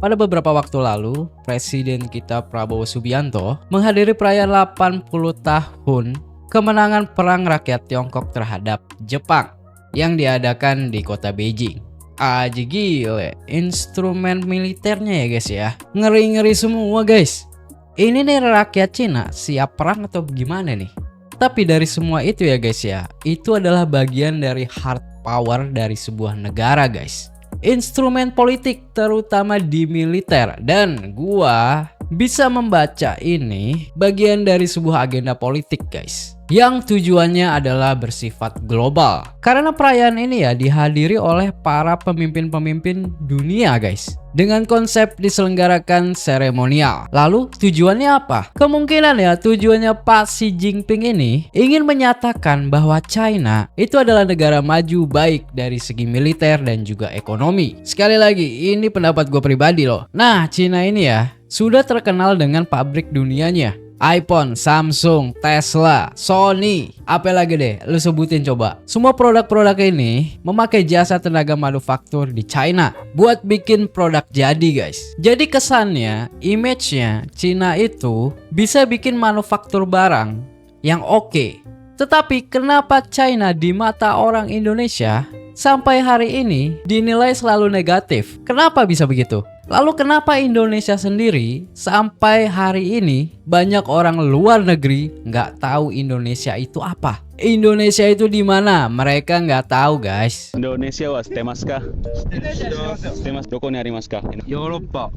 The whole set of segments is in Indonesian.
pada beberapa waktu lalu, Presiden kita Prabowo Subianto menghadiri perayaan 80 tahun kemenangan Perang Rakyat Tiongkok terhadap Jepang yang diadakan di kota Beijing. Aja gile, instrumen militernya ya guys ya. Ngeri-ngeri semua guys. Ini nih rakyat Cina siap perang atau gimana nih? Tapi dari semua itu ya guys ya, itu adalah bagian dari hard power dari sebuah negara guys. Instrumen politik terutama di militer, dan gua bisa membaca ini bagian dari sebuah agenda politik guys, yang tujuannya adalah bersifat global. Karena perayaan ini ya dihadiri oleh para pemimpin-pemimpin dunia guys, dengan konsep diselenggarakan seremonial. Lalu tujuannya apa? Kemungkinan ya tujuannya Pak Xi Jinping ini ingin menyatakan bahwa China itu adalah negara maju baik dari segi militer dan juga ekonomi. Sekali lagi, ini pendapat gue pribadi loh. Nah, China ini ya sudah terkenal dengan pabrik dunianya. iPhone, Samsung, Tesla, Sony, apa lagi deh, lu sebutin coba. Semua produk-produk ini memakai jasa tenaga manufaktur di China buat bikin produk jadi guys. Jadi kesannya, image-nya China itu bisa bikin manufaktur barang yang oke. Tetapi kenapa China di mata orang Indonesia sampai hari ini dinilai selalu negatif? Kenapa bisa begitu? Lalu kenapa Indonesia sendiri sampai hari ini banyak orang luar negeri nggak tahu Indonesia itu apa? Indonesia itu di mana? Mereka nggak tahu guys. Indonesia wa shitemasu ka? Shitemasu. Doko ni arimasu ka? Eropa.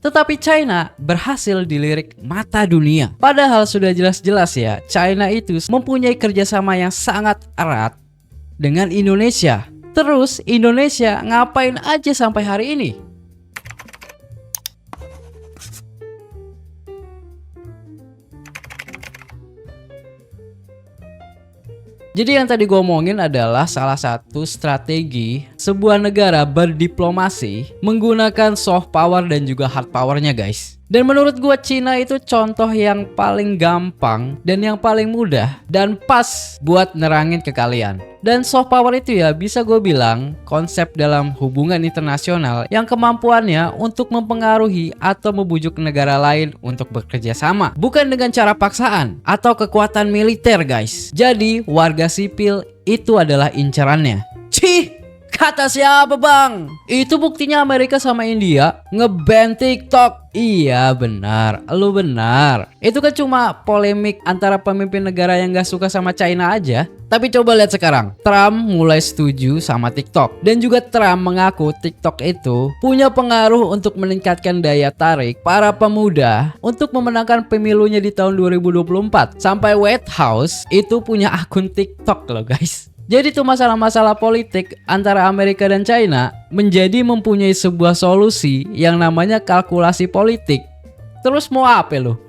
Tetapi China berhasil dilirik mata dunia. Padahal sudah jelas-jelas ya, China itu mempunyai kerjasama yang sangat erat dengan Indonesia. Terus Indonesia ngapain aja sampai hari ini? Jadi yang tadi gue omongin adalah salah satu strategi sebuah negara berdiplomasi menggunakan soft power dan juga hard powernya guys. Dan menurut gue Cina itu contoh yang paling gampang dan yang paling mudah dan pas buat nerangin ke kalian. Dan soft power itu ya bisa gue bilang konsep dalam hubungan internasional yang kemampuannya untuk mempengaruhi atau membujuk negara lain untuk bekerja sama. Bukan dengan cara paksaan atau kekuatan militer guys. Jadi warga sipil itu adalah incarannya. Cih! Kata siapa bang? Itu buktinya Amerika sama India nge-ban TikTok. Iya benar, lu benar. Itu kan cuma polemik antara pemimpin negara yang gak suka sama China aja. Tapi coba lihat sekarang, Trump mulai setuju sama TikTok. Dan juga Trump mengaku TikTok itu punya pengaruh untuk meningkatkan daya tarik para pemuda untuk memenangkan pemilunya di tahun 2024. Sampai White House itu punya akun TikTok loh guys. Jadi tuh masalah-masalah politik antara Amerika dan China menjadi mempunyai sebuah solusi yang namanya kalkulasi politik. Terus mau apa lo?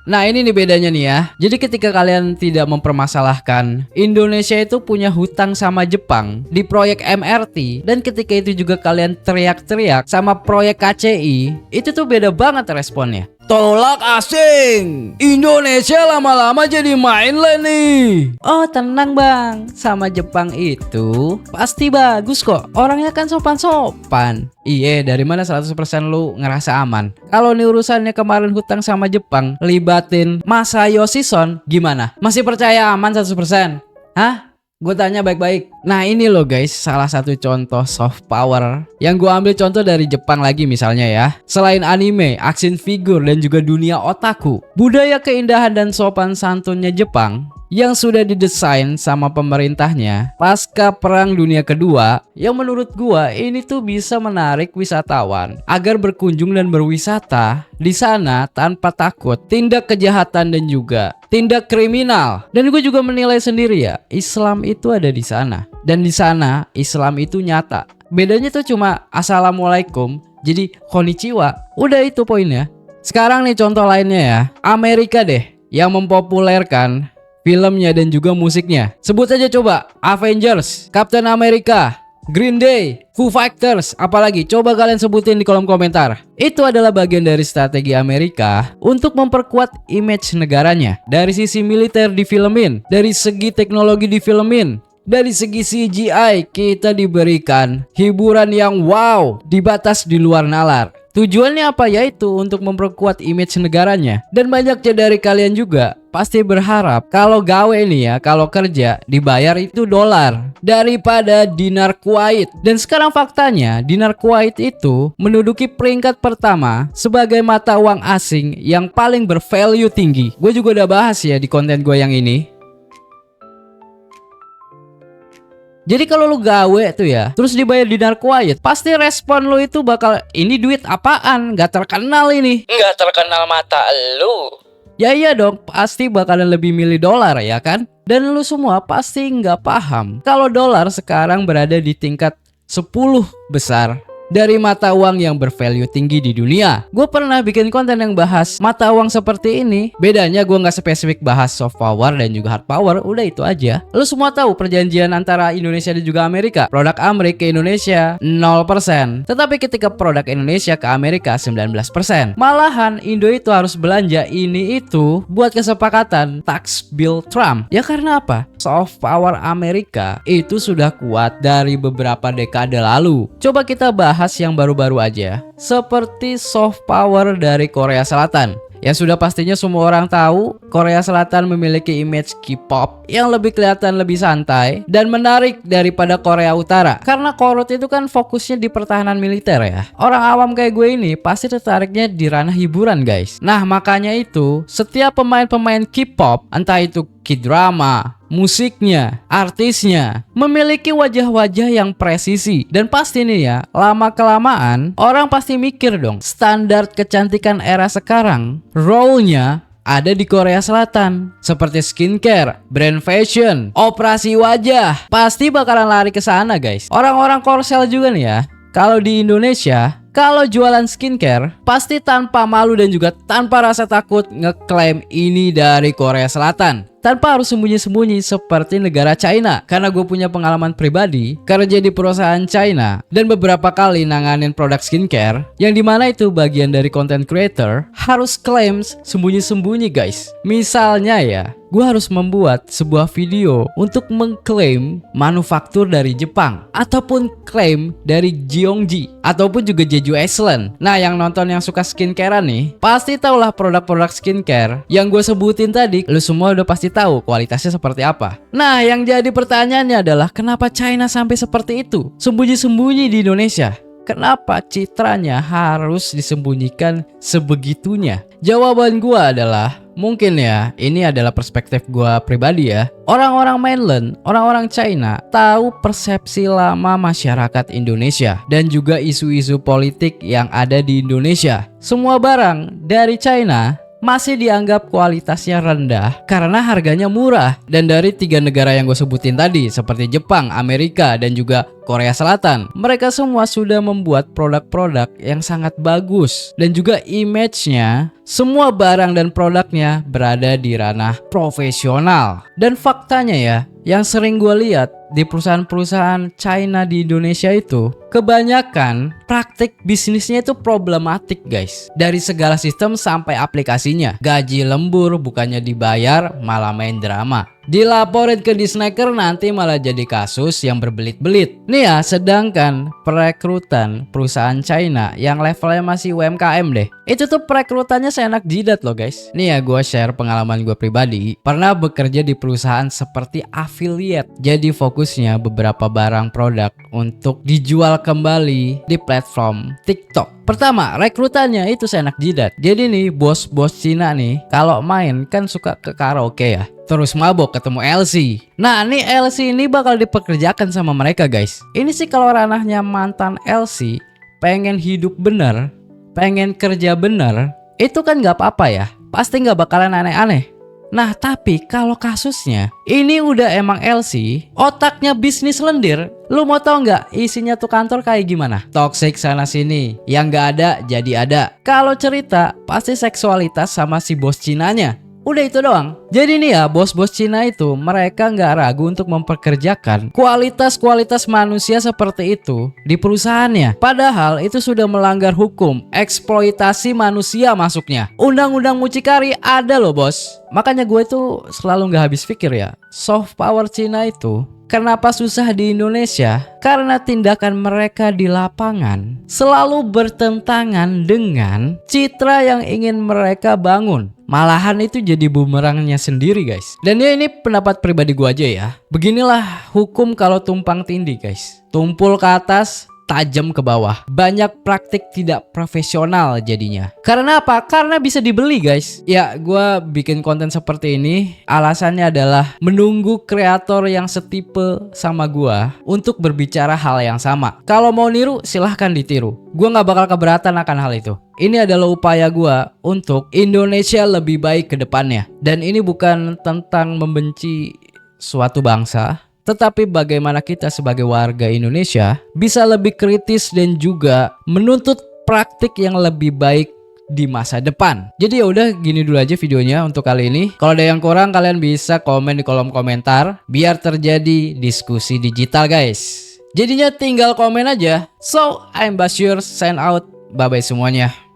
Nah ini nih bedanya nih ya. Jadi ketika kalian tidak mempermasalahkan Indonesia itu punya hutang sama Jepang di proyek MRT, dan ketika itu juga kalian teriak-teriak sama proyek KCI, itu tuh beda banget responnya. Tolak asing, Indonesia lama-lama jadi mainland nih. Oh tenang bang, sama Jepang itu pasti bagus kok. Orangnya kan sopan-sopan. Iya, dari mana 100% lu ngerasa aman? Kalau nih urusannya kemarin hutang sama Jepang libatin Masayoshi Son, gimana? Masih percaya aman 100%? Hah? Gue tanya baik-baik. Nah ini loh guys, salah satu contoh soft power yang gue ambil contoh dari Jepang lagi misalnya ya. Selain anime, action figure, dan juga dunia otaku, budaya keindahan dan sopan santunnya Jepang yang sudah didesain sama pemerintahnya pasca Perang Dunia Kedua, yang menurut gua ini tuh bisa menarik wisatawan agar berkunjung dan berwisata di sana tanpa takut tindak kejahatan dan juga tindak kriminal. Dan gue juga menilai sendiri ya, Islam itu ada di sana, dan di sana Islam itu nyata. Bedanya tuh cuma assalamualaikum jadi konnichiwa. Udah itu poinnya. Sekarang nih contoh lainnya ya, Amerika deh yang mempopulerkan filmnya dan juga musiknya. Sebut aja coba, Avengers, Captain America, Green Day, Foo Fighters, apalagi coba kalian sebutin di kolom komentar. Itu adalah bagian dari strategi Amerika untuk memperkuat image negaranya. Dari sisi militer difilmin, dari segi teknologi difilmin, Dari segi CGI, kita diberikan hiburan yang wow, di batas di luar nalar. Tujuannya apa? Yaitu untuk memperkuat image negaranya. Dan banyaknya dari kalian juga pasti berharap kalau gawe nih ya, kalau kerja dibayar itu dolar daripada dinar Kuwait. Dan sekarang faktanya dinar Kuwait itu menduduki peringkat pertama sebagai mata uang asing yang paling bervalue tinggi. Gue juga udah bahas ya di konten gue yang ini. Jadi kalau lu gawe tuh ya, terus dibayar dinar Kuwait, pasti respon lu itu bakal, ini duit apaan? Gak terkenal ini. Gak terkenal mata lu. Ya iya dong, pasti bakalan lebih milih dolar ya kan? Dan lu semua pasti nggak paham kalau dolar sekarang berada di tingkat 10 besar dari mata uang yang bervalue tinggi di dunia. Gue pernah bikin konten yang bahas mata uang seperti ini. Bedanya gue nggak spesifik bahas soft power dan juga hard power. Udah itu aja. Lu semua tahu perjanjian antara Indonesia dan juga Amerika. Produk Amerika ke Indonesia 0%. Tetapi ketika produk Indonesia ke Amerika 19%. Malahan Indo itu harus belanja ini itu buat kesepakatan tax bill Trump. Ya karena apa? Soft power Amerika itu sudah kuat dari beberapa dekade lalu. Coba kita bahas yang baru-baru aja, seperti soft power dari Korea Selatan. Yang sudah pastinya semua orang tahu, Korea Selatan memiliki image K-pop yang lebih kelihatan lebih santai dan menarik daripada Korea Utara. Karena Korut itu kan fokusnya di pertahanan militer ya. Orang awam kayak gue ini pasti tertariknya di ranah hiburan guys. Nah makanya itu, setiap pemain-pemain K-pop, entah itu K-drama, musiknya, artisnya, memiliki wajah-wajah yang presisi. Dan pasti nih ya, lama-kelamaan orang pasti mikir dong, standar kecantikan era sekarang role-nya ada di Korea Selatan. Seperti skincare, brand fashion, operasi wajah, pasti bakalan lari ke sana guys. Orang-orang Korsel juga nih ya, kalau di Indonesia, kalau jualan skincare, pasti tanpa malu dan juga tanpa rasa takut ngeklaim ini dari Korea Selatan. Tanpa harus sembunyi-sembunyi seperti negara China. Karena gue punya pengalaman pribadi kerja di perusahaan China dan beberapa kali nanganin produk skincare, yang dimana itu bagian dari content creator harus klaim sembunyi-sembunyi guys. Misalnya ya, gue harus membuat sebuah video untuk mengklaim manufaktur dari Jepang, ataupun klaim dari Gyeonggi, ataupun juga Jeju Excellent. Nah yang nonton yang suka skincarean nih, pasti tahulah produk-produk skincare yang gue sebutin tadi. Lu semua udah pasti tahu kualitasnya seperti apa. Nah yang jadi pertanyaannya adalah, kenapa China sampai seperti itu? Sembunyi-sembunyi di Indonesia. Kenapa citranya harus disembunyikan sebegitunya? Jawaban gua adalah, mungkin ya, ini adalah perspektif gua pribadi ya. Orang-orang mainland, orang-orang China tahu persepsi lama masyarakat Indonesia dan juga isu-isu politik yang ada di Indonesia. Semua barang dari China masih dianggap kualitasnya rendah karena harganya murah. Dan dari 3 negara yang gue sebutin tadi, seperti Jepang, Amerika, dan juga Korea Selatan, mereka semua sudah membuat produk-produk yang sangat bagus. Dan juga image-nya, semua barang dan produknya berada di ranah profesional. Dan faktanya ya, yang sering gue lihat di perusahaan-perusahaan China di Indonesia itu, kebanyakan praktik bisnisnya itu problematik guys. Dari segala sistem sampai aplikasinya. Gaji lembur, bukannya dibayar malah main drama. Dilaporin ke Disnaker nanti malah jadi kasus yang berbelit-belit. Nih ya, sedangkan perekrutan perusahaan China yang levelnya masih UMKM deh, itu tuh perekrutannya seenak jidat loh guys. Nih ya, gue share pengalaman gue pribadi. Pernah bekerja di perusahaan seperti affiliate. Jadi fokusnya beberapa barang produk untuk dijual kembali di platform TikTok. Pertama, rekrutannya itu seenak jidat. Jadi nih, bos-bos Cina nih, kalau main kan suka ke karaoke ya, terus mabok ketemu LC. Nah, nih LC ini bakal dipekerjakan sama mereka guys. Ini sih kalau ranahnya mantan LC, pengen hidup bener, pengen kerja bener, itu kan gak apa-apa ya. Pasti gak bakalan aneh-aneh. Nah tapi kalau kasusnya ini udah emang LC, otaknya bisnis lendir. Lu mau tau nggak isinya tuh kantor kayak gimana? Toxic sana sini, yang nggak ada jadi ada. Kalau cerita pasti seksualitas sama si bos Cinanya. Udah itu doang. Jadi nih ya, bos-bos Cina itu mereka nggak ragu untuk mempekerjakan kualitas-kualitas manusia seperti itu di perusahaannya. Padahal itu sudah melanggar hukum eksploitasi manusia masuknya. Undang-undang mucikari ada loh bos. Makanya gue tuh selalu nggak habis pikir ya, soft power Cina itu kenapa susah di Indonesia? Karena tindakan mereka di lapangan selalu bertentangan dengan citra yang ingin mereka bangun. Malahan itu jadi bumerangnya sendiri guys. Dan ya ini pendapat pribadi gua aja ya. Beginilah hukum kalau tumpang tindih guys. Tumpul ke atas, tajam ke bawah. Banyak praktik tidak profesional jadinya. Karena apa? Karena bisa dibeli guys. Ya gua bikin konten seperti ini alasannya adalah menunggu kreator yang setipe sama gua untuk berbicara hal yang sama. Kalau mau niru silahkan ditiru. Gua nggak bakal keberatan akan hal itu. Ini adalah upaya gua untuk Indonesia lebih baik ke depannya. Dan ini bukan tentang membenci suatu bangsa, tetapi bagaimana kita sebagai warga Indonesia bisa lebih kritis dan juga menuntut praktik yang lebih baik di masa depan. Jadi ya udah gini dulu aja videonya untuk kali ini. Kalau ada yang kurang kalian bisa komen di kolom komentar biar terjadi diskusi digital guys. Jadinya tinggal komen aja. So I'm Basyur, sign out. Bye bye semuanya.